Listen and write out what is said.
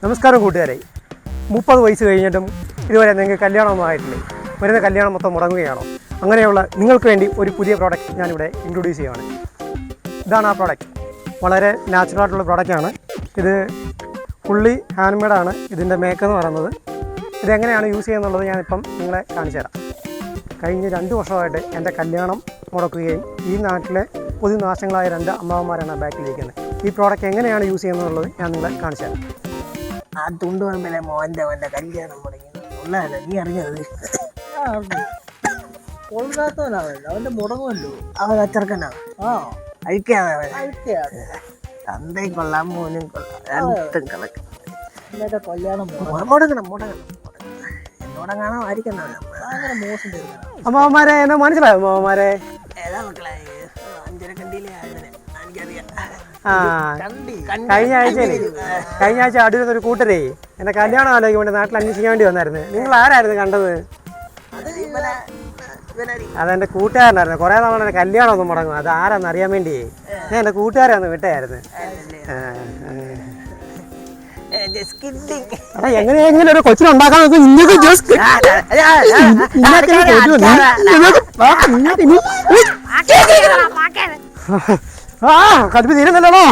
നമസ്കാരം കൂട്ടുകാരെ. 30 വയസ്സ് കഴിഞ്ഞിട്ടും ഇതുവരെ നിങ്ങൾക്ക് കല്യാണമൊന്നും ആയിട്ടില്ലേ? വരുന്ന കല്യാണം മൊത്തം മുടങ്ങുകയാണോ? അങ്ങനെയുള്ള നിങ്ങൾക്ക് വേണ്ടി ഒരു പുതിയ പ്രോഡക്റ്റ് ഞാനിവിടെ ഇൻട്രൊഡ്യൂസ് ചെയ്യുകയാണ്. ഇതാണ് ആ പ്രോഡക്റ്റ്. വളരെ നാച്ചുറലായിട്ടുള്ള പ്രോഡക്റ്റാണ് ഇത്. ഫുള്ളി ഹാൻഡ് മെയ്ഡാണ് ഇതിൻ്റെ മേക്കെന്ന് പറയുന്നത്. ഇതെങ്ങനെയാണ് യൂസ് ചെയ്യുന്നുള്ളത് ഞാനിപ്പം നിങ്ങളെ കാണിച്ചു തരാം. കഴിഞ്ഞ 2 വർഷമായിട്ട് എൻ്റെ കല്യാണം മുടക്കുകയും ഈ നാട്ടിലെ പൊതുനാശങ്ങളായ 2 അമ്മാവന്മാരാണ് ബാക്കിലിരിക്കുന്നത്. ഈ പ്രോഡക്റ്റ് എങ്ങനെയാണ് യൂസ് ചെയ്യുന്നുള്ളത് ഞാൻ നിങ്ങളെ കാണിച്ചു തരാം. ആ തുണ്ട് പറമ്പിലെ മോൻ്റെ കല്യാണം മുടങ്ങി ഉള്ളതല്ല നീ അറിഞ്ഞത്. കൊള്ളാത്തവനാവല്ലോ, അവന്റെ മുടങ്ങുമല്ലോ. അവൻ അച്ചർക്കനാണ്. അഴിക്കാതെ തന്തയും കൊള്ളാം മോനും കൊള്ളാം, രണ്ടും കണക്ക്. കല്യാണം മുടങ്ങണം മുടങ്ങാനോ ആയിരിക്കണം. അങ്ങനെ മോശം അമ്മാവന്മാരെ എന്നാ മനസ്സിലായോ? അമ്മാവന്മാരെ ഏതാ മക്കളെ? അഞ്ചരക്കണ്ടിയിലെ എനിക്കറിയാം. കഴിഞ്ഞ ആഴ്ച അടൂരൊരു കൂട്ടരേ എന്റെ കല്യാണം ആലോചിക്കൊണ്ട് നാട്ടിൽ അന്വേഷിക്കാൻ വേണ്ടി വന്നായിരുന്നു. നിങ്ങൾ ആരായിരുന്നു കണ്ടത്? അതെന്റെ കൂട്ടുകാരനായിരുന്നു. കുറെ നാളെ എന്റെ കല്യാണം ഒന്നും മുടങ്ങും. അത് ആരാന്ന് അറിയാൻ വേണ്ടി ഞാൻ എന്റെ കൂട്ടുകാരെ ഒന്ന് വിട്ടായിരുന്നു. എങ്ങനെ ഒരു കൊച്ചിനുണ്ടാക്കാൻ കടുപ്പ് തീരുന്നല്ലോ.